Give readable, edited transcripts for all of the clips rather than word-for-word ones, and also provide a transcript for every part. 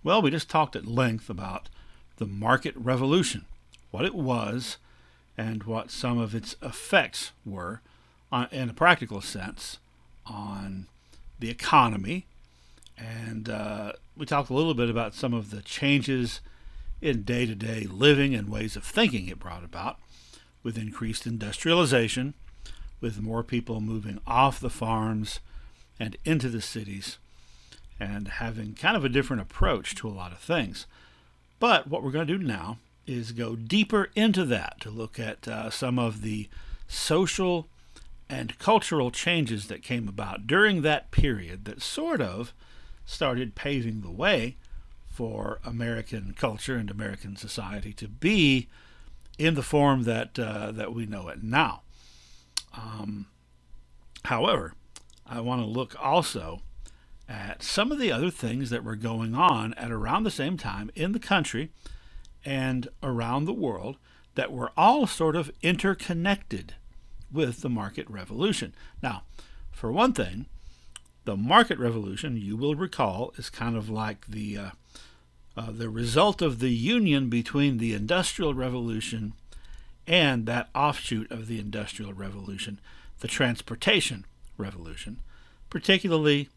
Well, we just talked at length about the market revolution, what it was, and what some of its effects were in a practical sense on the economy. And we talked a little bit about some of the changes in day to day living and ways of thinking it brought about with increased industrialization, with more people moving off the farms and into the cities, and having kind of a different approach to a lot of things. But what we're going to do now is go deeper into that to look at some of the social and cultural changes that came about during that period that sort of started paving the way for American culture and American society to be in the form that we know it now. However, I want to look also at some of the other things that were going on at around the same time in the country and around the world that were all sort of interconnected with the market revolution. Now, for one thing, the market revolution, you will recall, is kind of like the result of the union between the Industrial Revolution and that offshoot of the Industrial Revolution, the Transportation Revolution, particularly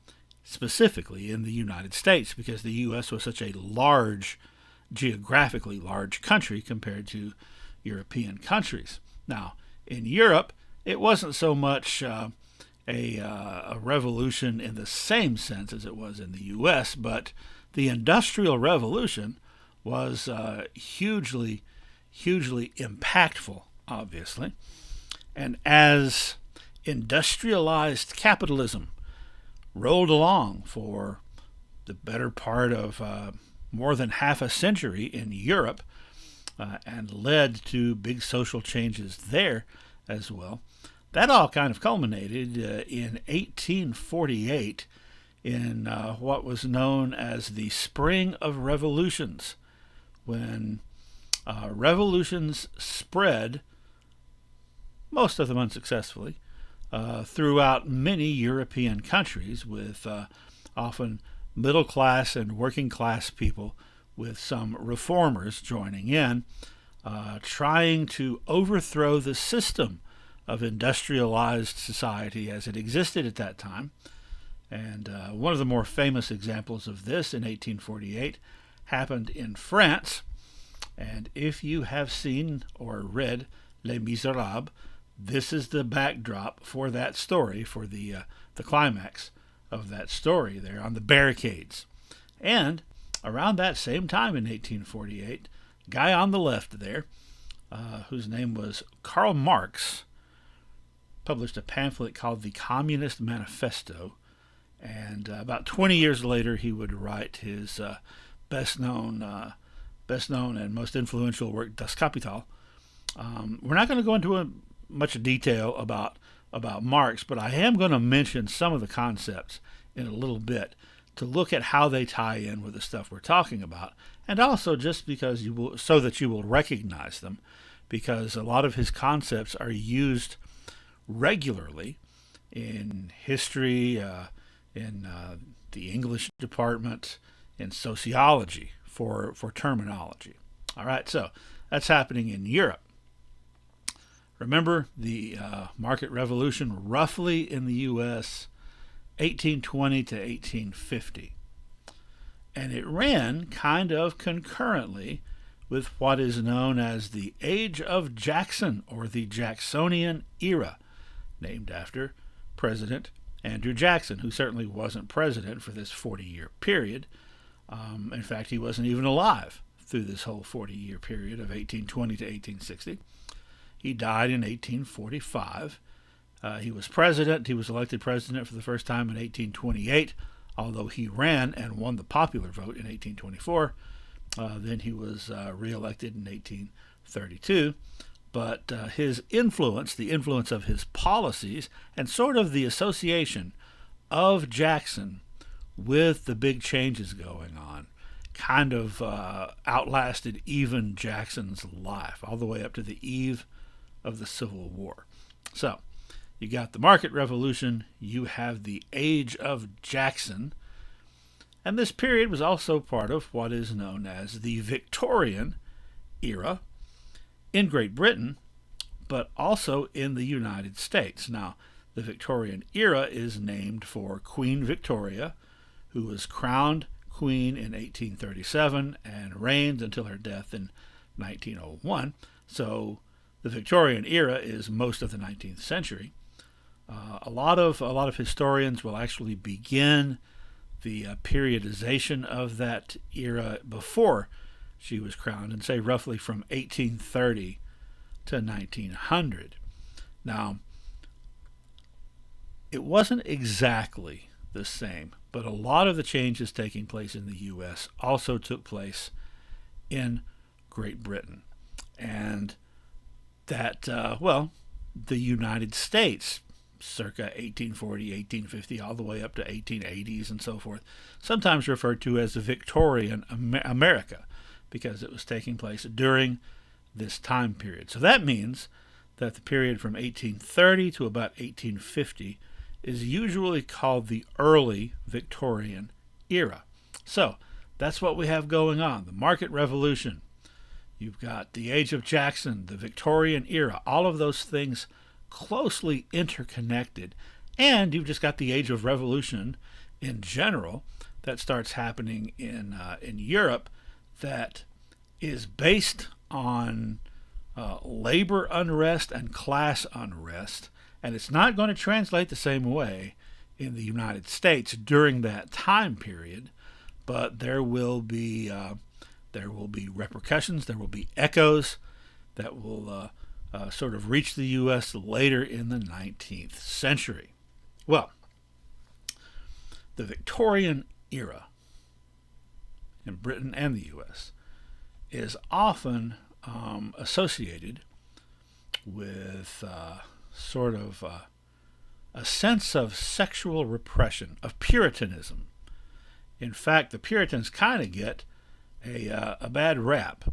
specifically in the United States, because the U.S. was such a large, geographically large country compared to European countries. Now, in Europe, it wasn't so much a revolution in the same sense as it was in the U.S., but the Industrial Revolution was hugely impactful, obviously. And as industrialized capitalism rolled along for the better part of more than half a century in Europe and led to big social changes there as well, that all kind of culminated in 1848 in what was known as the Spring of Revolutions, when revolutions spread, most of them unsuccessfully, throughout many European countries, with often middle class and working class people, with some reformers joining in, trying to overthrow the system of industrialized society as it existed at that time. And one of the more famous examples of this in 1848 happened in France. And if you have seen or read Les Miserables, this is the backdrop for that story, for the climax of that story there on the barricades. And around that same time in 1848, guy on the left there, whose name was Karl Marx, published a pamphlet called The Communist Manifesto. And about 20 years later, he would write his best known and most influential work, Das Kapital. We're not going to go into much detail about Marx, but I am going to mention some of the concepts in a little bit to look at how they tie in with the stuff we're talking about, and also just because so that you will recognize them, because a lot of his concepts are used regularly in history, in the English department, in sociology for terminology. All right, so that's happening in Europe. Remember the market revolution roughly in the U.S., 1820 to 1850. And it ran kind of concurrently with what is known as the Age of Jackson, or the Jacksonian era, named after President Andrew Jackson, who certainly wasn't president for this 40-year period. In fact, he wasn't even alive through this whole 40-year period of 1820 to 1860. He died in 1845. He was president. He was elected president for the first time in 1828, although he ran and won the popular vote in 1824. Then he was reelected in 1832. But his influence, the influence of his policies, and sort of the association of Jackson with the big changes going on, kind of outlasted even Jackson's life, all the way up to the eve of the Civil War. So, you got the market revolution, you have the Age of Jackson, And this period was also part of what is known as the Victorian era in Great Britain, but also in the United States. Now, the Victorian era is named for Queen Victoria, who was crowned queen in 1837 and reigned until her death in 1901. So the Victorian era is most of the 19th century. A lot of historians will actually begin the periodization of that era before she was crowned and say roughly from 1830 to 1900. Now, it wasn't exactly the same, but a lot of the changes taking place in the U.S. also took place in Great Britain. And that, the United States, circa 1840, 1850, all the way up to 1880s and so forth, sometimes referred to as the Victorian America, because it was taking place during this time period. So that means that the period from 1830 to about 1850 is usually called the early Victorian era. So that's what we have going on. The market revolution. You've got the age of Jackson, the Victorian era, all of those things closely interconnected. And you've just got the age of revolution in general that starts happening in Europe, that is based on labor unrest and class unrest, and it's not going to translate the same way in the United States during that time period, but there will be repercussions, there will be echoes that will sort of reach the U.S. later in the 19th century. Well, the Victorian era in Britain and the U.S. is often associated with a sense of sexual repression, of Puritanism. In fact, the Puritans kind of get a bad rap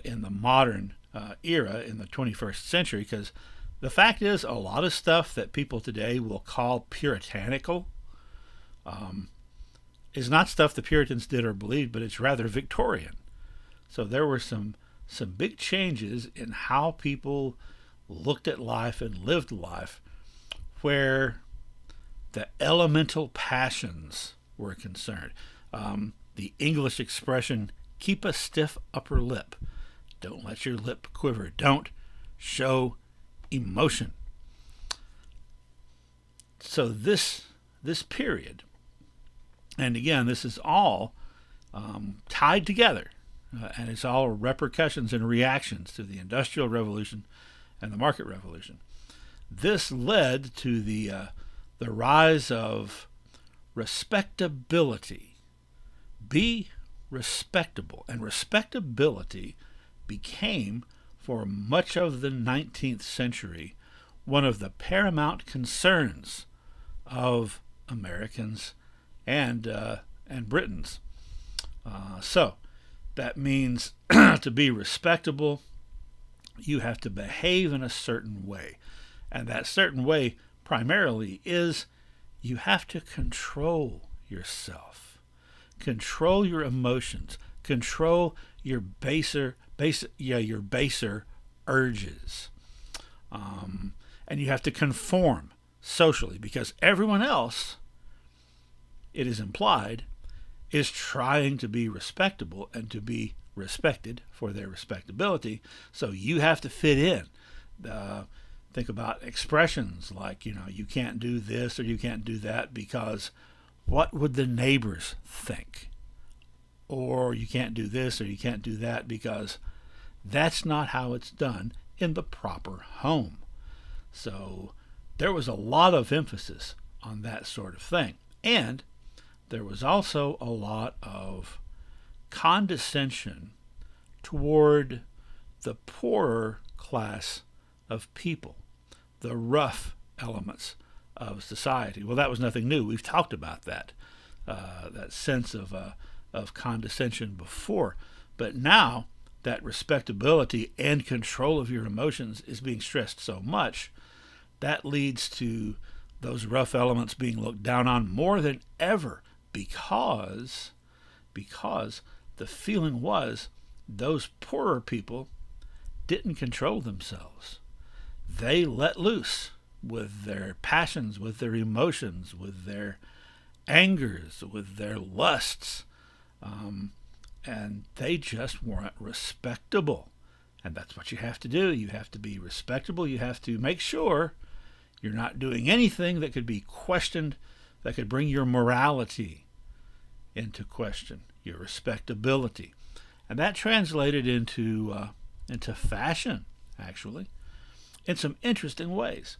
in the modern era, in the 21st century, because the fact is a lot of stuff that people today will call puritanical is not stuff the Puritans did or believed, but it's rather Victorian. So there were some big changes in how people looked at life and lived life, where the elemental passions were concerned. The English expression, keep a stiff upper lip. Don't let your lip quiver. Don't show emotion. So this period, and again, this is all tied together, and it's all repercussions and reactions to the Industrial Revolution and the Market Revolution. This led to the rise of respectability. Be respectable. And respectability became, for much of the 19th century, one of the paramount concerns of Americans and Britons. So that means to be respectable, you have to behave in a certain way. And that certain way primarily is you have to control yourself, control your emotions, control your baser urges. And you have to conform socially, because everyone else, it is implied, is trying to be respectable and to be respected for their respectability. So you have to fit in. Think about expressions like, you can't do this or you can't do that because what would the neighbors think? Or you can't do this or you can't do that because that's not how it's done in the proper home. So there was a lot of emphasis on that sort of thing. And there was also a lot of condescension toward the poorer class of people, the rough elements of society. Well, that was nothing new. We've talked about that sense of condescension before. But now that respectability and control of your emotions is being stressed so much, that leads to those rough elements being looked down on more than ever because the feeling was those poorer people didn't control themselves. They let loose with their passions, with their emotions, with their angers, with their lusts, and they just weren't respectable. And that's what you have to do. You have to be respectable. You have to make sure you're not doing anything that could be questioned, that could bring your morality into question, your respectability. And that translated into fashion, actually, in some interesting ways.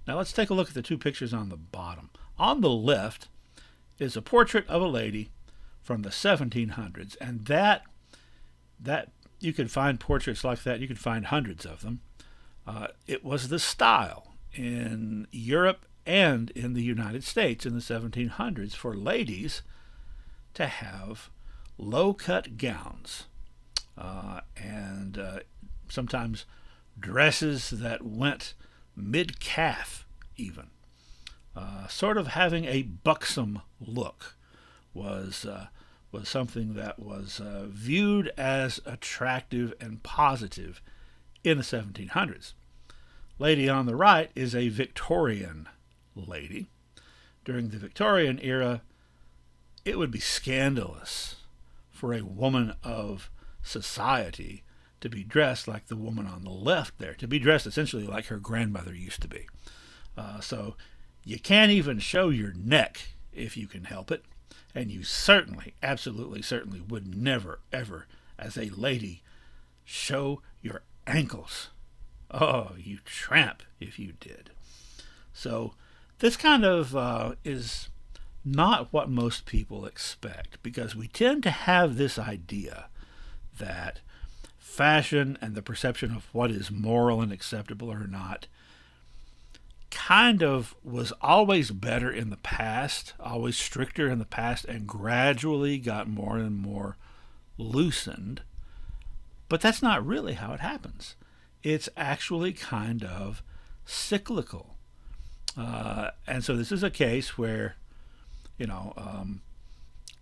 Now let's take a look at the two pictures on the bottom. On the left is a portrait of a lady from the 1700s, and that you could find portraits like that. You could find hundreds of them. It was the style in Europe and in the United States in the 1700s for ladies to have low-cut gowns and sometimes dresses that went mid-calf even. Sort of having a buxom look was something that was viewed as attractive and positive in the 1700s. Lady on the right is a Victorian lady. During the Victorian era, it would be scandalous for a woman of society to be dressed like the woman on the left there, to be dressed essentially like her grandmother used to be. So you can't even show your neck if you can help it, and you certainly, absolutely certainly would never, ever, as a lady, show your ankles. Oh, you tramp if you did. So this kind of is not what most people expect, because we tend to have this idea that fashion and the perception of what is moral and acceptable or not kind of was always better in the past, always stricter in the past, and gradually got more and more loosened. But that's not really how it happens. It's actually kind of cyclical. And so this is a case where,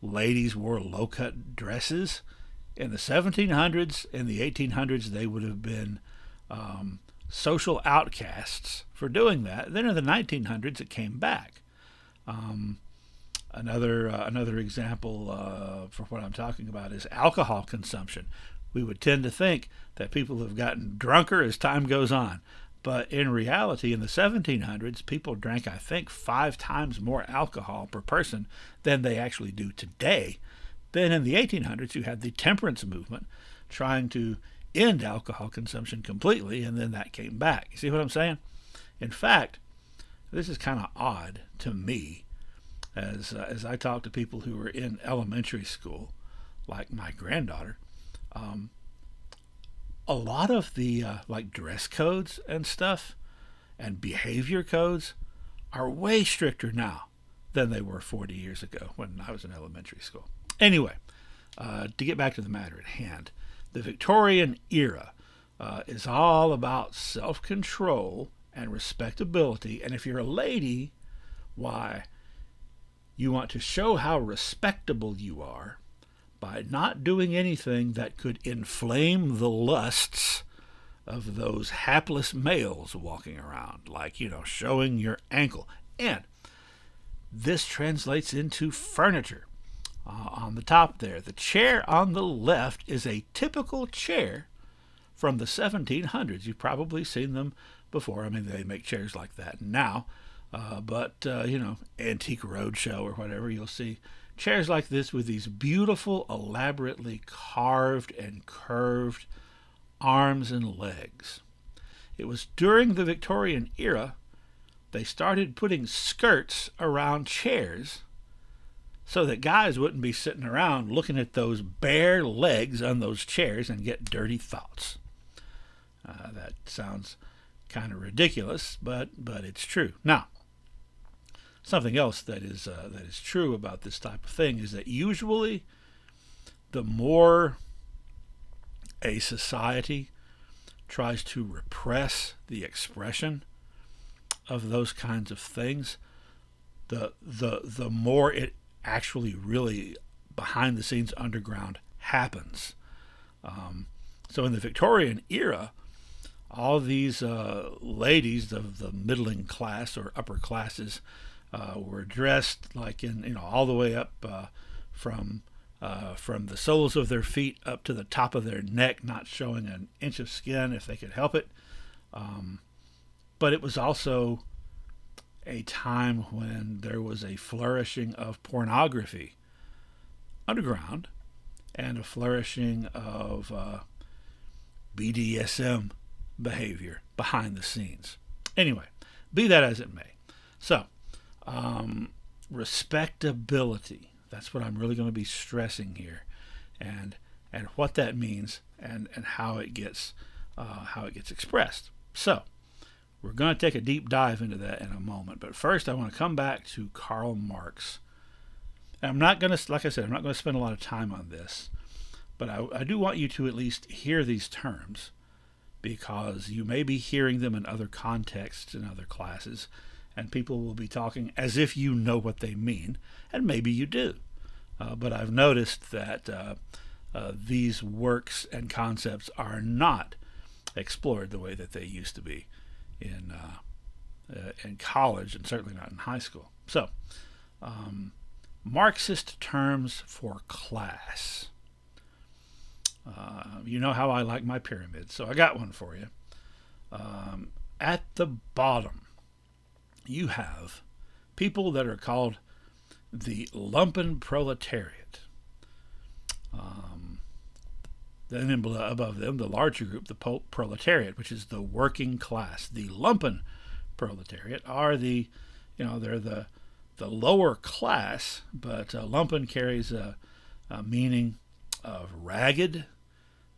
ladies wore low-cut dresses. In the 1700s, in the 1800s, they would have been social outcasts for doing that. Then in the 1900s, it came back. Another example for what I'm talking about is alcohol consumption. We would tend to think that people have gotten drunker as time goes on. But in reality, in the 1700s, people drank, I think, 5 times more alcohol per person than they actually do today. Then in the 1800s, you had the temperance movement trying to end alcohol consumption completely, and then that came back. You see what I'm saying? In fact, this is kind of odd to me as I talk to people who are in elementary school, like my granddaughter. A lot of the like dress codes and stuff and behavior codes are way stricter now than they were 40 years ago when I was in elementary school. Anyway, to get back to the matter at hand, the Victorian era is all about self-control and respectability. And if you're a lady, why, you want to show how respectable you are by not doing anything that could inflame the lusts of those hapless males walking around, like, showing your ankle. And this translates into furniture. On the top there, the chair on the left is a typical chair from the 1700s. You've probably seen them before. I mean, they make chairs like that now. But Antique Roadshow or whatever, you'll see chairs like this with these beautiful, elaborately carved and curved arms and legs. It was during the Victorian era they started putting skirts around chairs so that guys wouldn't be sitting around looking at those bare legs on those chairs and get dirty thoughts. That sounds kind of ridiculous, but it's true. Now, something else that is true about this type of thing is that usually the more a society tries to repress the expression of those kinds of things, the more it actually really behind the scenes underground happens. So in the Victorian era, all these ladies of the middling class or upper classes were dressed like in all the way up from the soles of their feet up to the top of their neck, not showing an inch of skin if they could help it. But it was also a time when there was a flourishing of pornography underground and a flourishing of BDSM behavior behind the scenes. Anyway, be that as it may. So, respectability. That's what I'm really going to be stressing here, and what that means, and how it gets expressed. So, we're going to take a deep dive into that in a moment. But first, I want to come back to Karl Marx. And I'm not going to, like I said, I'm not going to spend a lot of time on this, but I do want you to at least hear these terms, because you may be hearing them in other contexts in other classes, and people will be talking as if you know what they mean, and maybe you do. But I've noticed that these works and concepts are not explored the way that they used to be in college, and certainly not in high school. So, Marxist terms for class. You know how I like my pyramids, so I got one for you. At the bottom, you have people that are called the lumpen proletariat. Then above them, the larger group, the proletariat, which is the working class. The lumpen proletariat are they're the lower class, but lumpen carries a meaning of ragged,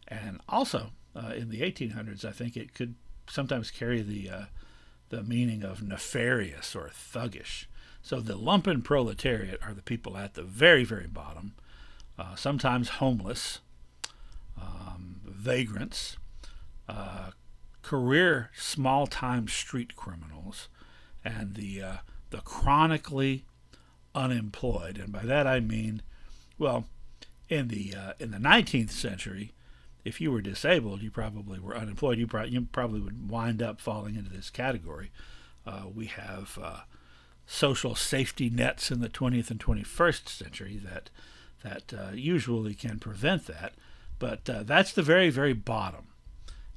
and also in the 1800s, I think it could sometimes carry the meaning of nefarious or thuggish. So the lumpen proletariat are the people at the very, very bottom, sometimes homeless, vagrants, career small-time street criminals, and the chronically unemployed. And by that I mean, well, in the 19th century, if you were disabled, you probably were unemployed. You probably would wind up falling into this category. We have social safety nets in the 20th and 21st century that usually can prevent that. But that's the very, very bottom.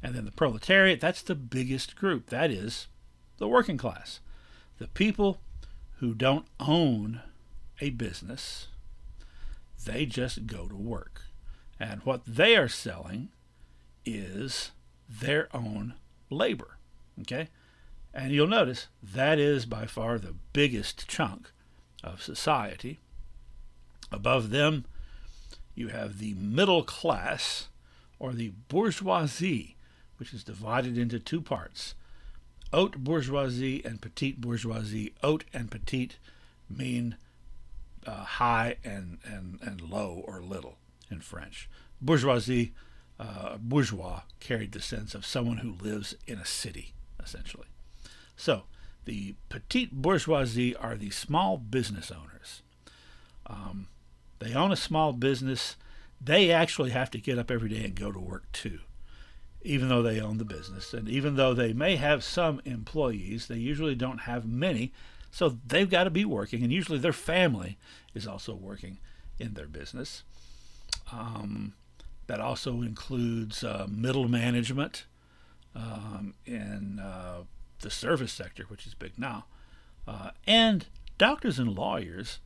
And then the proletariat, that's the biggest group. That is the working class. The people who don't own a business, they just go to work. And what they are selling is their own labor. Okay? And you'll notice that is by far the biggest chunk of society. Above them, you have the middle class, or the bourgeoisie, which is divided into two parts. Haute bourgeoisie and petite bourgeoisie. Haute and petite mean high and low, or little in French. Bourgeoisie, bourgeois, carried the sense of someone who lives in a city, essentially. So, the petite bourgeoisie are the small business owners. They own a small business. They actually have to get up every day and go to work too, even though they own the business. And even though they may have some employees, they usually don't have many, so they've got to be working, and usually their family is also working in their business. That also includes middle management in the service sector, which is big now, and doctors and lawyers,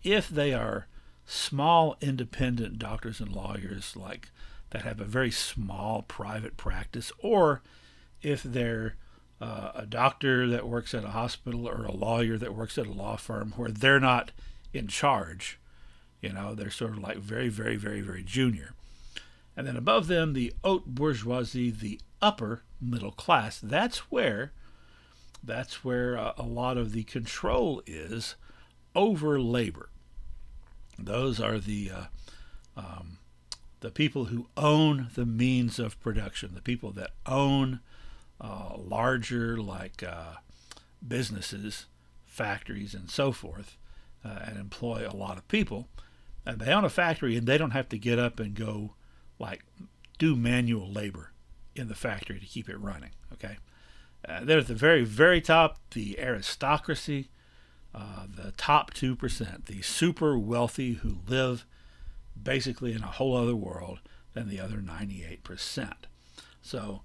if they are small independent doctors and lawyers like that have a very small private practice, or if they're a doctor that works at a hospital or a lawyer that works at a law firm where they're not in charge, they're sort of like very, very, very, very junior. And then above them, the haute bourgeoisie, the upper middle class. That's where a lot of the control is over labor. Those are the people who own the means of production, the people that own larger businesses, factories, and so forth. and employ a lot of people. And they own a factory, and they don't have to get up and go like do manual labor in the factory to keep it running. Okay, they're at the very, very top, the aristocracy, the top 2%, the super wealthy who live basically in a whole other world than the other 98%. So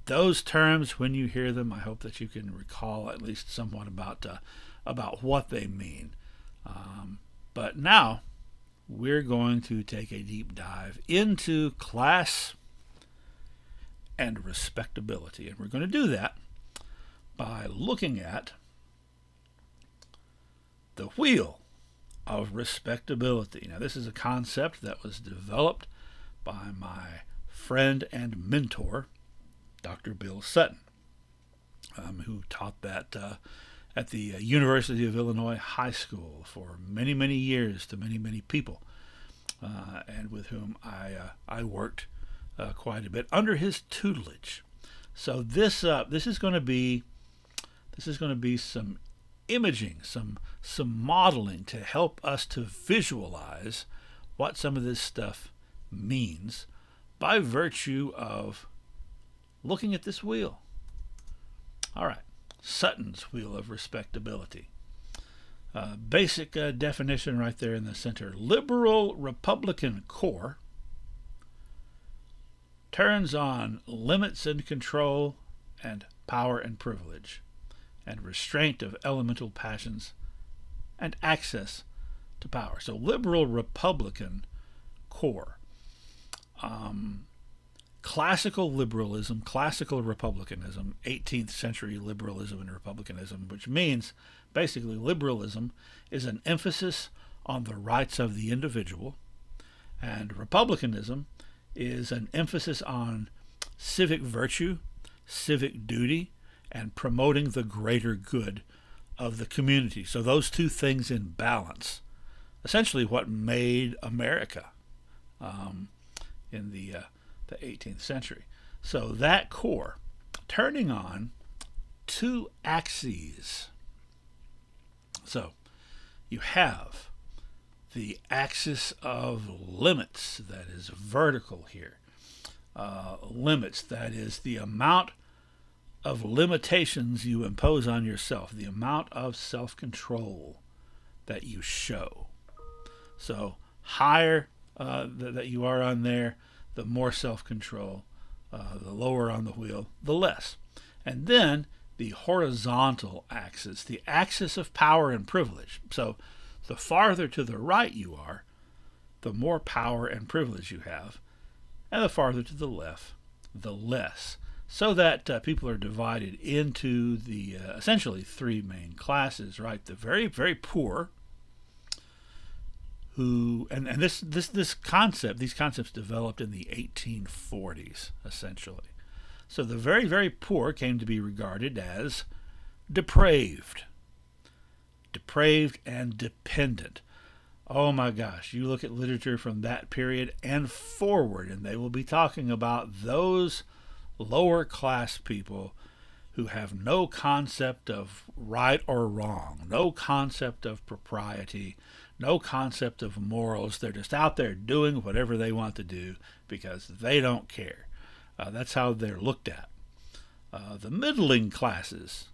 those terms, when you hear them, I hope that you can recall at least somewhat about what they mean. But now we're going to take a deep dive into class and respectability. And we're going to do that by looking at the wheel of respectability. Now, this is a concept that was developed by my friend and mentor, Dr. Bill Sutton, who taught that at the University of Illinois High School for many, many years to many, many people, and with whom I worked quite a bit under his tutelage. So this is going to be some imaging, some modeling to help us to visualize what some of this stuff means by virtue of looking at this wheel. All right, Sutton's wheel of respectability. Basic definition right there in the center. Liberal Republican core turns on limits and control and power and privilege and restraint of elemental passions and access to power. So liberal Republican core. Classical liberalism, classical republicanism, 18th century liberalism and republicanism, which means basically liberalism is an emphasis on the rights of the individual, and republicanism is an emphasis on civic virtue, civic duty, and promoting the greater good of the community. So those two things in balance, essentially what made America in the 18th century. So that core, turning on two axes. So you have the axis of limits, that is vertical here. Limits, that is the amount of limitations you impose on yourself, the amount of self-control that you show. So higher that you are on there, the more self-control, the lower on the wheel, the less. And then the horizontal axis, the axis of power and privilege. So the farther to the right you are, the more power and privilege you have, and the farther to the left, the less. So that people are divided into the essentially three main classes, right? The very, very poor, who, and this concept, these concepts developed in the 1840s, essentially. So the very, very poor came to be regarded as depraved and dependent. Oh my gosh, you look at literature from that period and forward, and they will be talking about those lower class people who have no concept of right or wrong, no concept of propriety, no concept of morals. They're just out there doing whatever they want to do because they don't care. That's how they're looked at. The middling classes,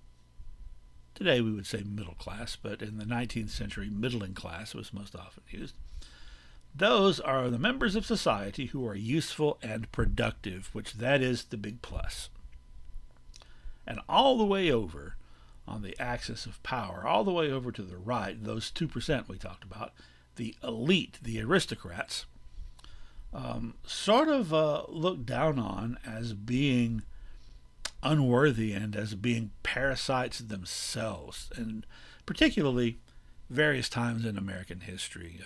today we would say middle class, but in the 19th century, middling class was most often used. Those are the members of society who are useful and productive, which that is the big plus. And all the way over on the axis of power, all the way over to the right, those 2% we talked about, the elite, the aristocrats, sort of looked down on as being unworthy and as being parasites themselves, and particularly various times in American history.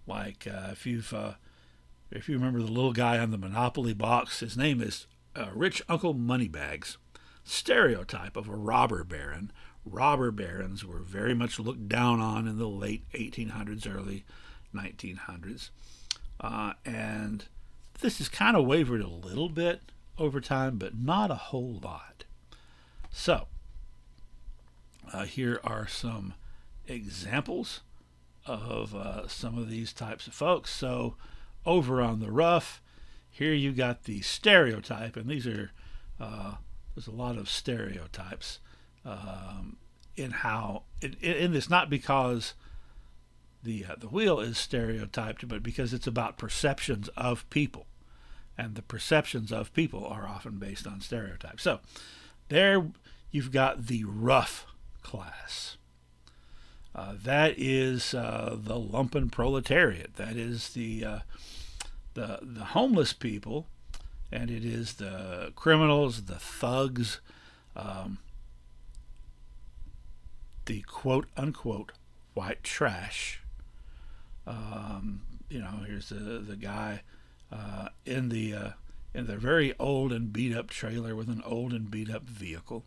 If you remember the little guy on the Monopoly box, his name is Rich Uncle Moneybags. Stereotype of a robber baron. Robber barons were very much looked down on in the late 1800s, early 1900s. And this has kind of wavered a little bit over time, but not a whole lot. So, here are some examples of some of these types of folks. So over on the rough, here you got the stereotype, and these are there's a lot of stereotypes in how in this, not because the wheel is stereotyped, but because it's about perceptions of people, and the perceptions of people are often based on stereotypes. So there you've got the rough class. That is the lumpen proletariat. That is the homeless people, and it is the criminals, the thugs, the quote unquote white trash. Here's the guy in the very old and beat up trailer with an old and beat up vehicle.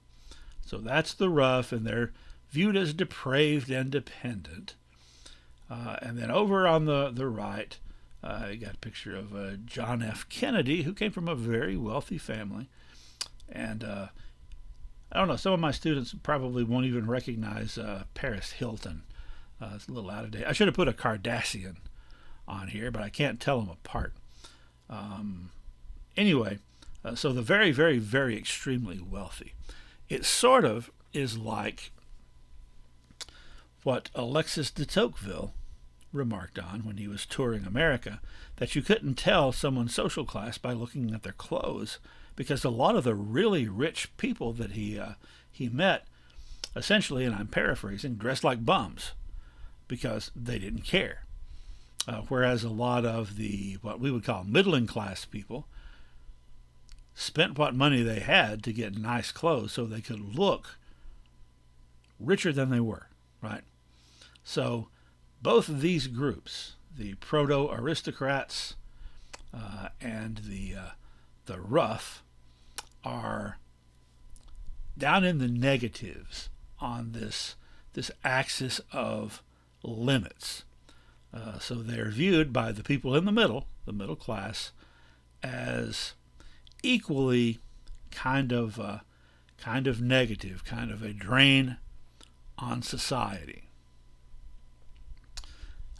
So that's the rough, and they're viewed as depraved and dependent. And then over on the right, you got a picture of John F. Kennedy, who came from a very wealthy family. And I don't know, some of my students probably won't even recognize Paris Hilton. It's a little out of date. I should have put a Kardashian on here, but I can't tell them apart. Anyway, so the very, very, very extremely wealthy. It sort of is like what Alexis de Tocqueville remarked on when he was touring America, that you couldn't tell someone's social class by looking at their clothes, because a lot of the really rich people that he met, essentially, and I'm paraphrasing, dressed like bums because they didn't care. Whereas a lot of the what we would call middling class people spent what money they had to get nice clothes so they could look richer than they were, right? So both of these groups, the proto-aristocrats and the rough, are down in the negatives on this axis of limits. So they're viewed by the people in the middle class, as equally kind of negative, kind of a drain on society.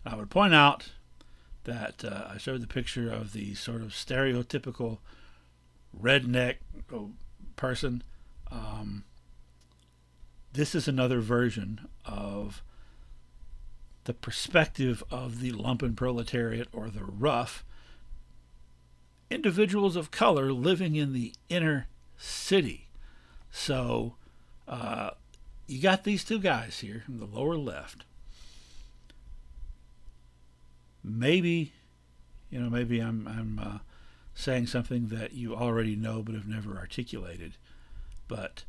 I would point out that I showed the picture of the sort of stereotypical redneck person. This is another version of the perspective of the lumpen proletariat, or the rough, individuals of color living in the inner city. So you got these two guys here in the lower left. Maybe I'm saying something that you already know but have never articulated. But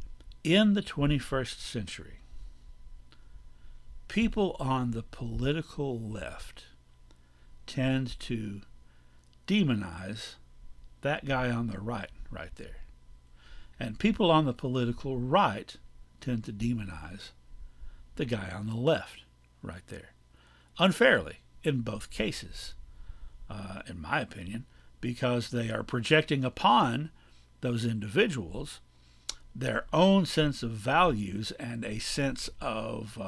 in the 21st century, people on the political left tend to demonize that guy on the right there. And people on the political right tend to demonize the guy on the left right there. Unfairly in both cases, in my opinion, because they are projecting upon those individuals their own sense of values and a sense of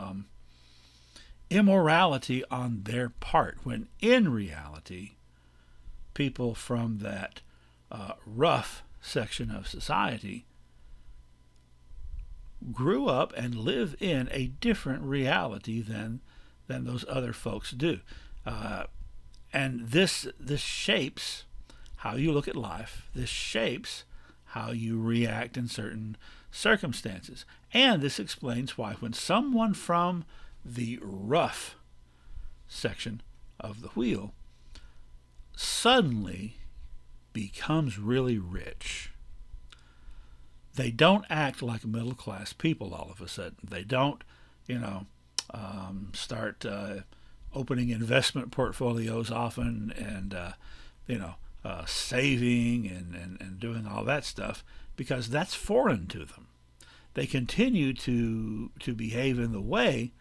immorality on their part, when in reality, people from that rough section of society grew up and live in a different reality than those other folks do. And this shapes how you look at life. This shapes how you react in certain circumstances. And this explains why when someone from the rough section of the wheel suddenly becomes really rich, they don't act like middle class people all of a sudden. They don't, start opening investment portfolios often and, saving and doing all that stuff, because that's foreign to them. They continue to behave in the way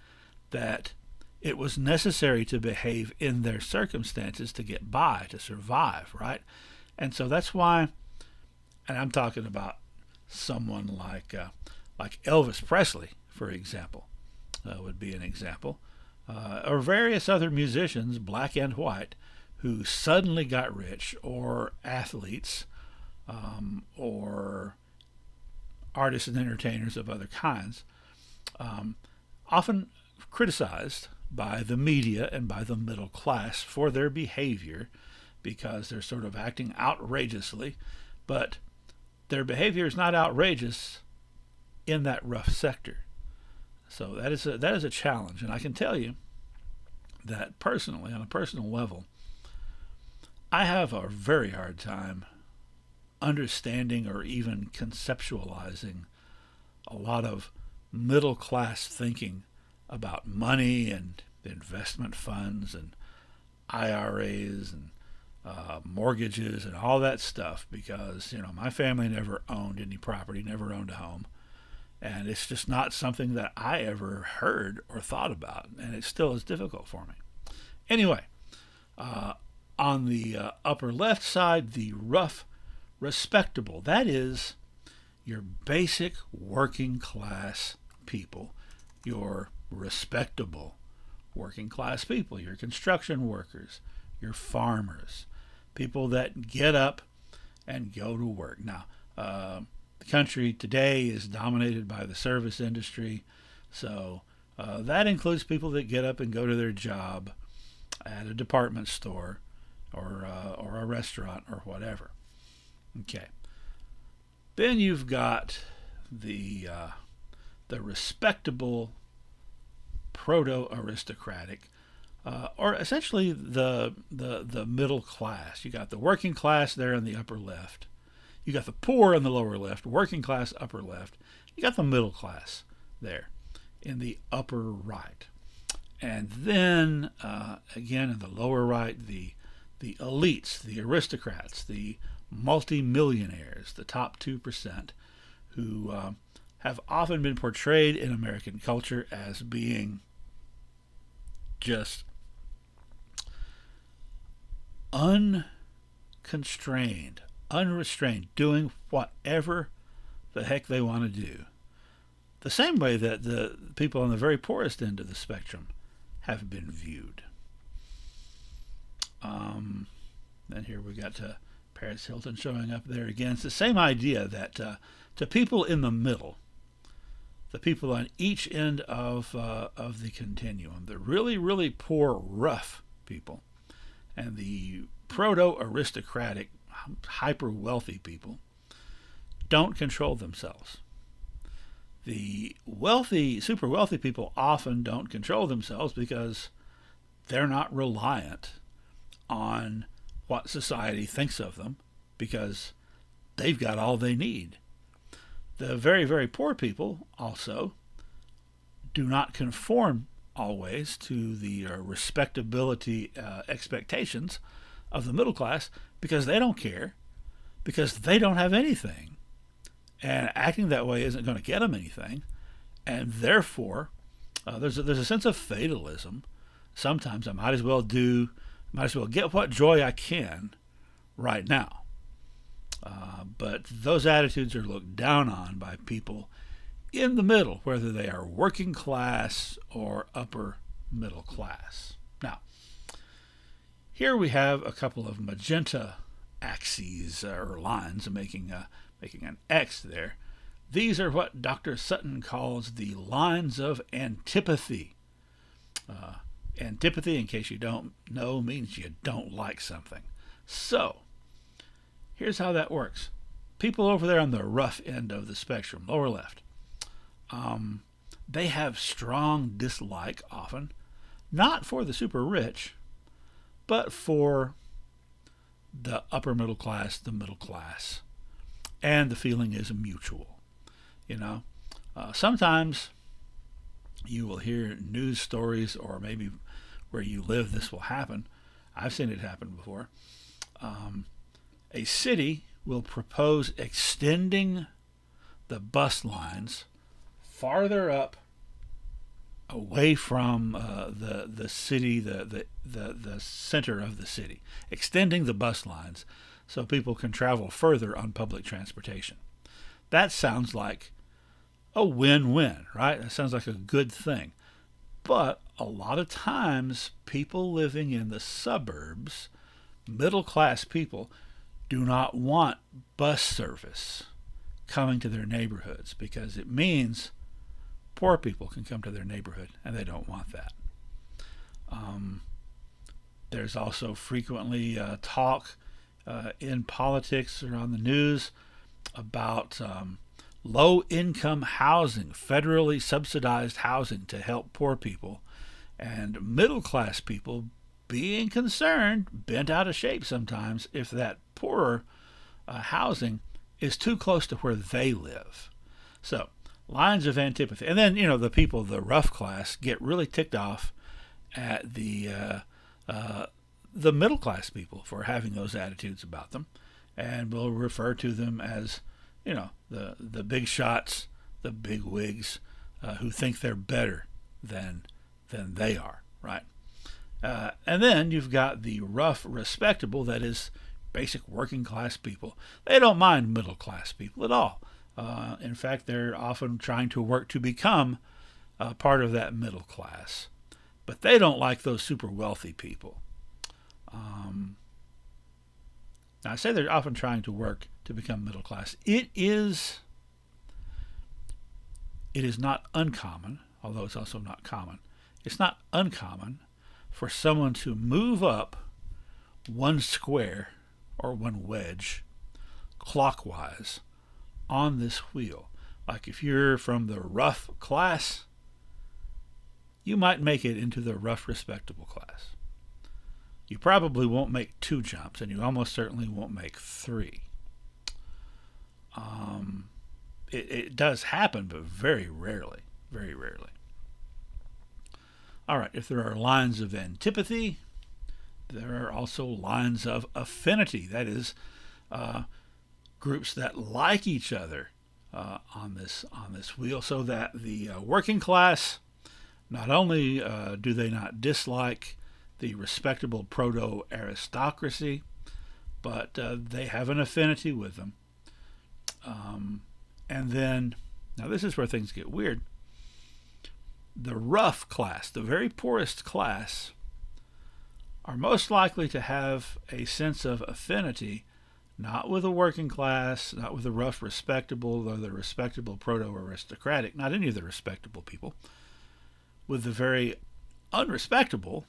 that it was necessary to behave in their circumstances to get by, to survive, right? And so that's why, and I'm talking about someone like Elvis Presley, for example. would be an example, or various other musicians, black and white, who suddenly got rich, or athletes, or artists and entertainers of other kinds, often criticized by the media and by the middle class for their behavior, because they're sort of acting outrageously, but their behavior is not outrageous in that rough sector. So that is a challenge, and I can tell you that personally, on a personal level, I have a very hard time understanding or even conceptualizing a lot of middle class thinking about money and investment funds and IRAs and mortgages and all that stuff, because my family never owned any property, never owned a home, and it's just not something that I ever heard or thought about, and it still is difficult for me. Anyway, on the upper left side, the rough, respectable, that is your basic working class people, your respectable working class people, your construction workers, your farmers, people that get up and go to work. Now, the country today is dominated by the service industry, so that includes people that get up and go to their job at a department store or a restaurant or whatever. Okay. Then you've got the respectable proto-aristocratic, or essentially the middle class. You got the working class there in the upper left. You got the poor in the lower left, working class upper left. You got the middle class there in the upper right. And then, again, in the lower right, the elites, the aristocrats, the multimillionaires, the top 2%, who have often been portrayed in American culture as being just unconstrained, unrestrained, doing whatever the heck they want to do. The same way that the people on the very poorest end of the spectrum have been viewed. And here we got Paris Hilton showing up there again. It's the same idea that to people in the middle, the people on each end of the continuum, the really, really poor, rough people, and the proto-aristocratic, hyper-wealthy people, don't control themselves. The wealthy, super wealthy people often don't control themselves because they're not reliant on what society thinks of them, because they've got all they need. The very, very poor people also do not conform always to the respectability expectations of the middle class, because they don't care, because they don't have anything. And acting that way isn't going to get them anything. And therefore, there's a sense of fatalism. Sometimes I might as well get what joy I can right now. But those attitudes are looked down on by people in the middle, whether they are working class or upper middle class. Now, here we have a couple of magenta axes or lines making an X there. These are what Dr. Sutton calls the lines of antipathy. Antipathy, in case you don't know, means you don't like something. So, here's how that works. People over there on the rough end of the spectrum, lower left, they have strong dislike often, not for the super rich, but for the upper middle class, the middle class. And the feeling is mutual. Sometimes you will hear news stories, or maybe where you live this will happen. I've seen it happen before. A city will propose extending the bus lines farther up away from the city, the center of the city, extending the bus lines so people can travel further on public transportation. That sounds like a win-win, right? That sounds like a good thing. But a lot of times, people living in the suburbs, middle class people, do not want bus service coming to their neighborhoods because it means poor people can come to their neighborhood, and they don't want that. There's also frequently talk in politics or on the news about low-income housing, federally subsidized housing to help poor people, and middle-class people being concerned, bent out of shape sometimes, if that poorer housing is too close to where they live. So, lines of antipathy. And then, the people, the rough class, get really ticked off at the middle-class people for having those attitudes about them, and will refer to them as, the big shots, the big wigs, who think they're better than they are, right? And then you've got the rough, respectable, that is basic working class people. They don't mind middle class people at all. In fact, they're often trying to work to become part of that middle class. But they don't like those super wealthy people. Now, I say they're often trying to work to become middle class. It is not uncommon, although it's also not common. It's not uncommon for someone to move up one square or one wedge clockwise on this wheel. Like if you're from the rough class, you might make it into the rough, respectable class. You probably won't make 2 jumps, and you almost certainly won't make 3. It does happen, but very rarely. Very rarely. All right, if there are lines of antipathy, there are also lines of affinity. That is, groups that like each other on this wheel, so that the working class, not only do they not dislike the respectable proto-aristocracy, but they have an affinity with them. And then, now this is where things get weird. The rough class, the very poorest class, are most likely to have a sense of affinity, not with the working class, not with the rough respectable or the respectable proto-aristocratic, not any of the respectable people, with the very unrespectable,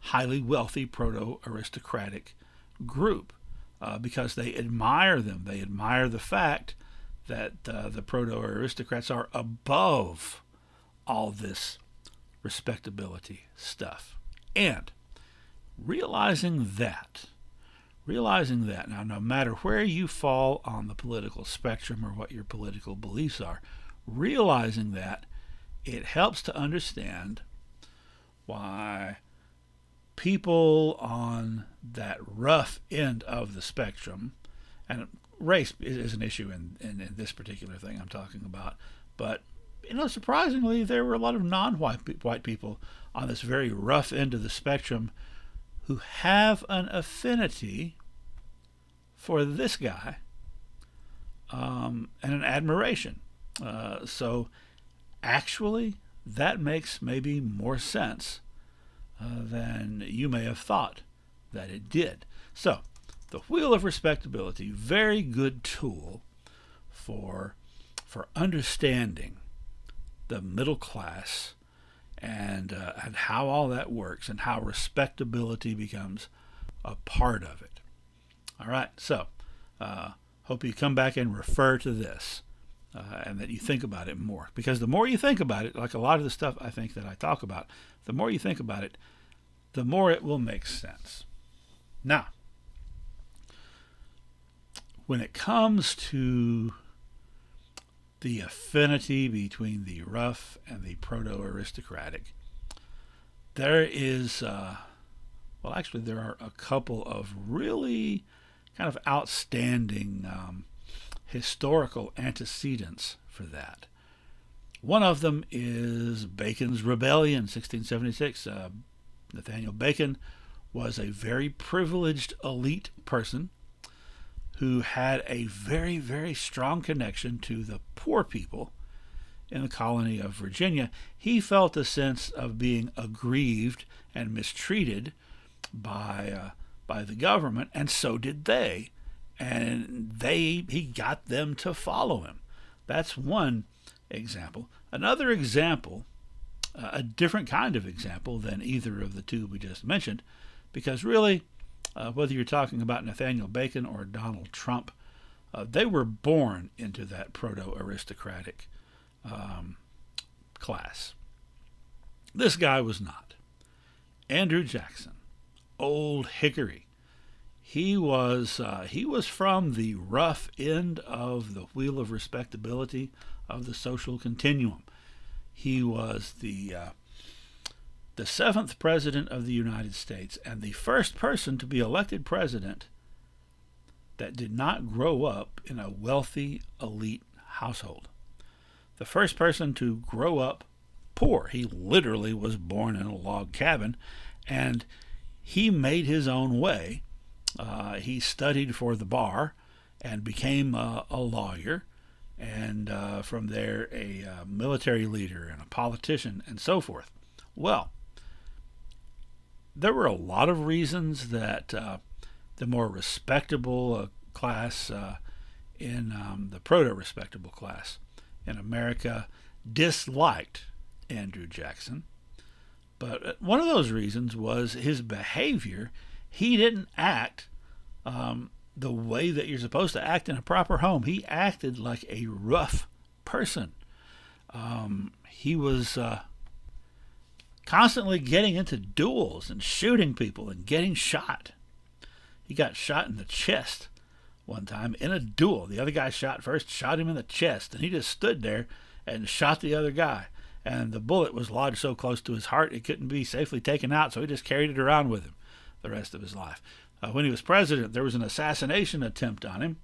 highly wealthy proto-aristocratic group, because they admire them. They admire the fact that the proto-aristocrats are above all this respectability stuff. And realizing that, now no matter where you fall on the political spectrum or what your political beliefs are, realizing that, it helps to understand why people on that rough end of the spectrum, and race is an issue in this particular thing I'm talking about, but surprisingly, there were a lot of non-white people on this very rough end of the spectrum who have an affinity for this guy and an admiration. So actually, that makes maybe more sense than you may have thought that it did. So, the Wheel of Respectability, very good tool for understanding the middle class and how all that works and how respectability becomes a part of it. All right, so hope you come back and refer to this and that you think about it more. Because the more you think about it, like a lot of the stuff I think that I talk about, the more you think about it, the more it will make sense. Now, when it comes to the affinity between the rough and the proto-aristocratic, there is, there are a couple of really kind of outstanding historical antecedents for that. One of them is Bacon's Rebellion, 1676. Nathaniel Bacon was a very privileged elite person who had a very, very strong connection to the poor people in the colony of Virginia, he felt a sense of being aggrieved and mistreated by the government, and so did they. And he got them to follow him. That's one example. Another example, a different kind of example than either of the two we just mentioned, because really, whether you're talking about Nathaniel Bacon or Donald Trump, they were born into that proto-aristocratic class. This guy was not. Andrew Jackson, Old Hickory. He was from the rough end of the wheel of respectability of the social continuum. He was the seventh president of the United States and the first person to be elected president that did not grow up in a wealthy elite household. The first person to grow up poor. He literally was born in a log cabin, and he made his own way. He studied for the bar and became a lawyer, and from there a military leader and a politician and so forth. Well, there were a lot of reasons that the more respectable class in the proto-respectable class in America disliked Andrew Jackson. But one of those reasons was his behavior. He didn't act the way that you're supposed to act in a proper home. He acted like a rough person. He was constantly getting into duels and shooting people and getting shot. He got shot in the chest one time in a duel. The other guy shot first, shot him in the chest, and he just stood there and shot the other guy. And the bullet was lodged so close to his heart it couldn't be safely taken out, so he just carried it around with him the rest of his life. When he was president, there was an assassination attempt on him,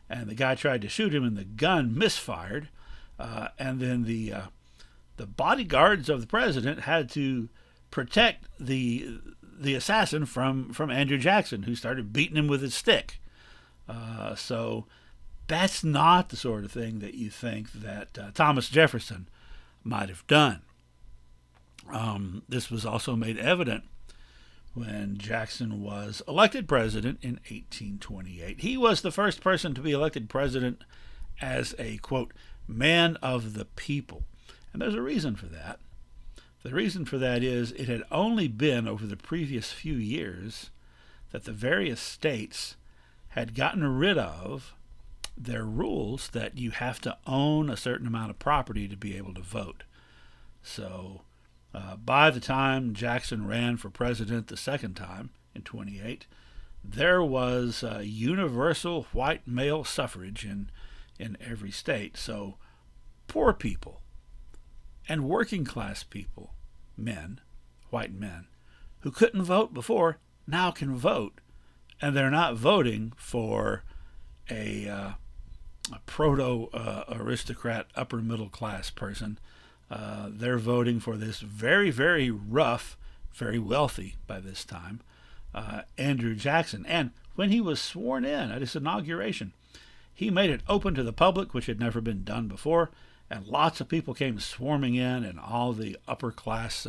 and the guy tried to shoot him, and the gun misfired. And then the bodyguards of the president had to protect the assassin from Andrew Jackson, who started beating him with his stick. So that's not the sort of thing that you think that Thomas Jefferson might have done. This was also made evident when Jackson was elected president in 1828. He was the first person to be elected president as a, quote, man of the people. And there's a reason for that. The reason for that is it had only been over the previous few years that the various states had gotten rid of their rules that you have to own a certain amount of property to be able to vote. So by the time Jackson ran for president the second time in 28, there was universal white male suffrage in every state. So poor people and working class people, men, white men, who couldn't vote before, now can vote. And they're not voting for a proto-aristocrat, upper middle class person. They're voting for this very, very rough, very wealthy by this time, Andrew Jackson. And when he was sworn in at his inauguration, he made it open to the public, which had never been done before, and lots of people came swarming in, and all the upper class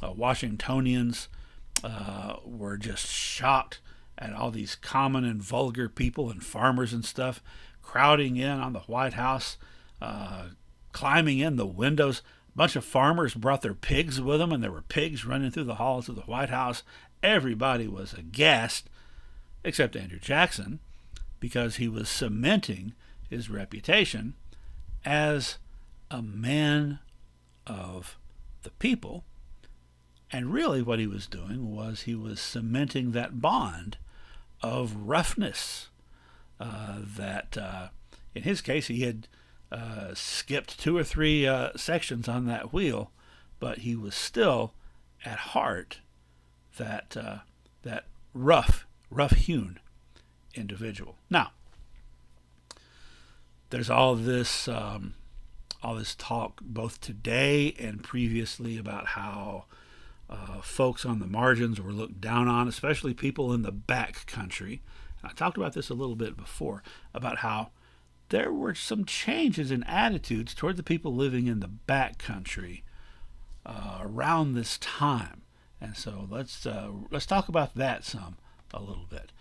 Washingtonians were just shocked at all these common and vulgar people and farmers and stuff crowding in on the White House, climbing in the windows. A bunch of farmers brought their pigs with them, and there were pigs running through the halls of the White House. Everybody was aghast, except Andrew Jackson, because he was cementing his reputation as a man of the people. And really what he was doing was he was cementing that bond of roughness that, in his case, he had skipped 2 or 3 sections on that wheel, but he was still, at heart, that rough-hewn individual. Now, there's all this talk both today and previously about how folks on the margins were looked down on, especially people in the back country. And I talked about this a little bit before, about how there were some changes in attitudes toward the people living in the back country around this time. And so let's talk about that a little bit.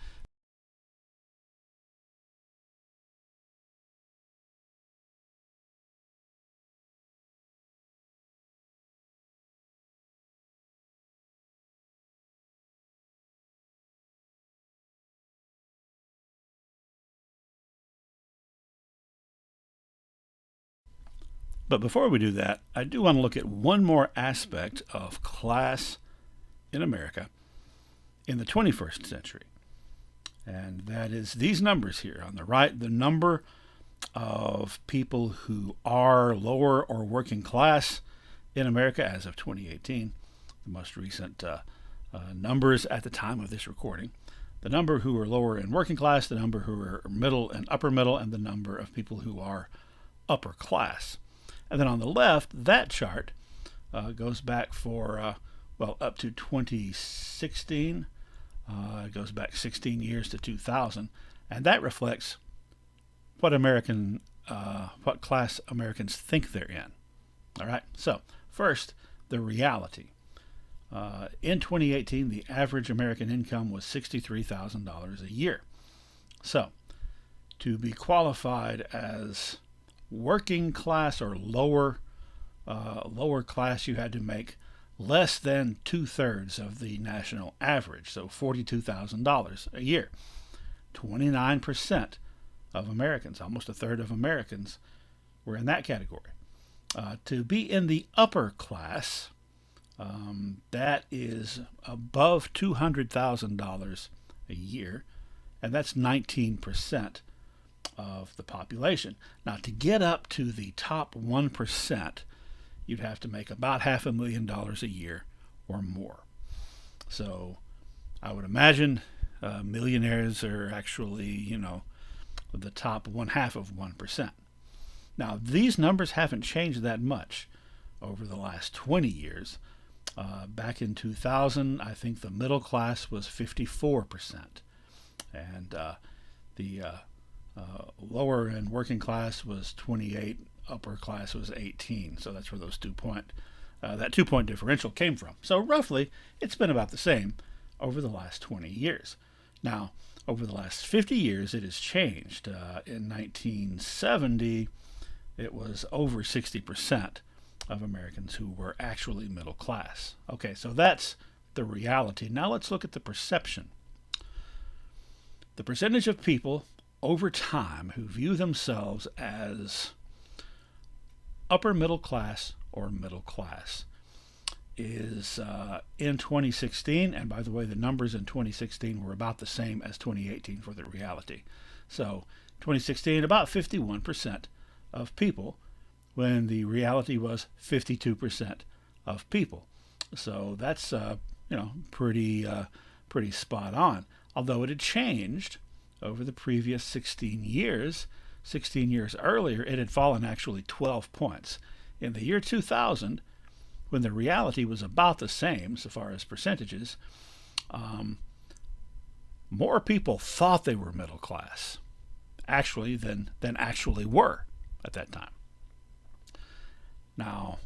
But before we do that, I do want to look at one more aspect of class in America in the 21st century. And that is these numbers here on the right, the number of people who are lower or working class in America as of 2018, the most recent numbers at the time of this recording. The number who are lower in working class, the number who are middle and upper middle, and the number of people who are upper class. And then on the left, that chart goes back for, up to 2016. It goes back 16 years to 2000. And that reflects what what class Americans think they're in. All right. So first, the reality. In 2018, the average American income was $63,000 a year. So to be qualified as working class or lower class, you had to make less than 2/3 of the national average, so $42,000 a year. 29% of Americans, almost a third of Americans, were in that category. To be in the upper class, that is above $200,000 a year, and that's 19% of the population. Now, to get up to the top 1%, you'd have to make about $500,000 a year or more. So I would imagine millionaires are actually, the top 1/2 of 1%. Now, these numbers haven't changed that much over the last 20 years. Back in 2000, I think the middle class was 54%, and the lower and working class was 28, upper class was 18. So that's where those that 2-point differential came from. So roughly, it's been about the same over the last 20 years. Now, over the last 50 years, it has changed. In 1970, it was over 60% of Americans who were actually middle class. Okay, so that's the reality. Now let's look at the perception. The percentage of people over time who view themselves as upper middle class or middle class is in 2016, and by the way, the numbers in 2016 were about the same as 2018 for the reality. So 2016, about 51% of people, when the reality was 52% of people. So that's pretty spot on. Although it had changed over the previous 16 years. 16 years earlier, it had fallen actually 12 points. In the year 2000, when the reality was about the same so far as percentages, more people thought they were middle class actually than actually were at that time. Now,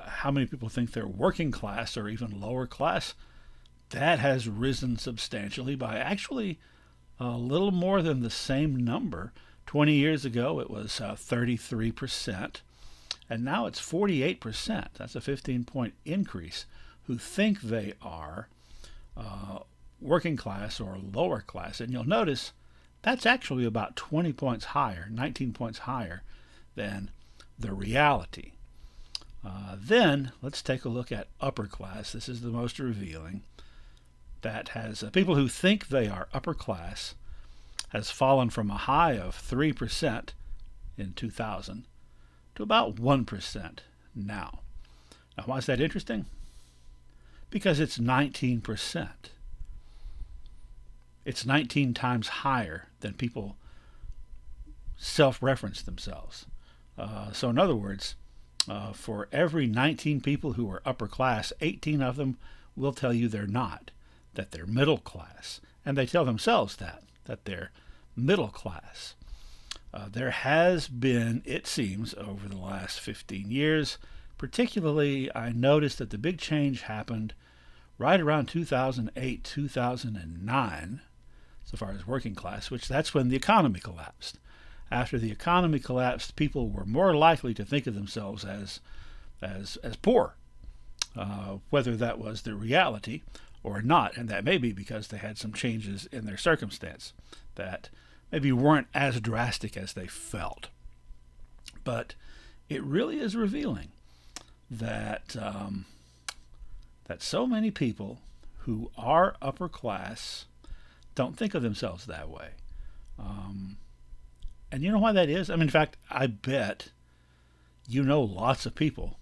how many people think they're working class or even lower class? That has risen substantially by actually a little more than the same number. 20 years ago, it was 33%, and now it's 48%. That's a 15-point increase who think they are working class or lower class. And you'll notice that's actually about 20 points higher, 19 points higher than the reality. Then let's take a look at upper class. This is the most revealing. That has people who think they are upper class has fallen from a high of 3% in 2000 to about 1% now. Now, why is that interesting? Because it's 19%. It's 19 times higher than people self-reference themselves. So in other words, for every 19 people who are upper class, 18 of them will tell you they're not, that they're middle class. And they tell themselves that they're middle class. There has been, it seems, over the last 15 years, particularly I noticed that the big change happened right around 2008, 2009, so far as working class, which that's when the economy collapsed. After the economy collapsed, people were more likely to think of themselves as poor, whether that was the reality or not, and that may be because they had some changes in their circumstance that maybe weren't as drastic as they felt. But it really is revealing that that so many people who are upper class don't think of themselves that way. And you know why that is? I mean, in fact, I bet you know lots of people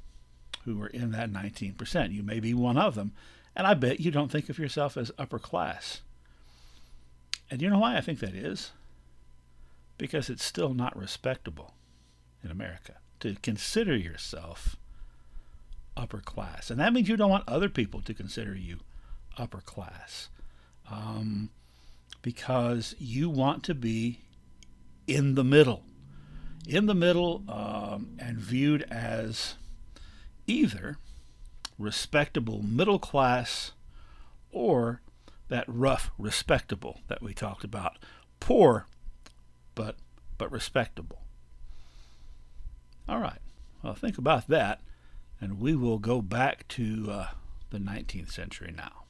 who are in that 19%. You may be one of them. And I bet you don't think of yourself as upper class. And you know why I think that is? Because it's still not respectable in America to consider yourself upper class. And that means you don't want other people to consider you upper class. Because you want to be in the middle. And viewed as either respectable middle class or that rough respectable that we talked about. Poor, but respectable. All right. Well, think about that, and we will go back to the 19th century now.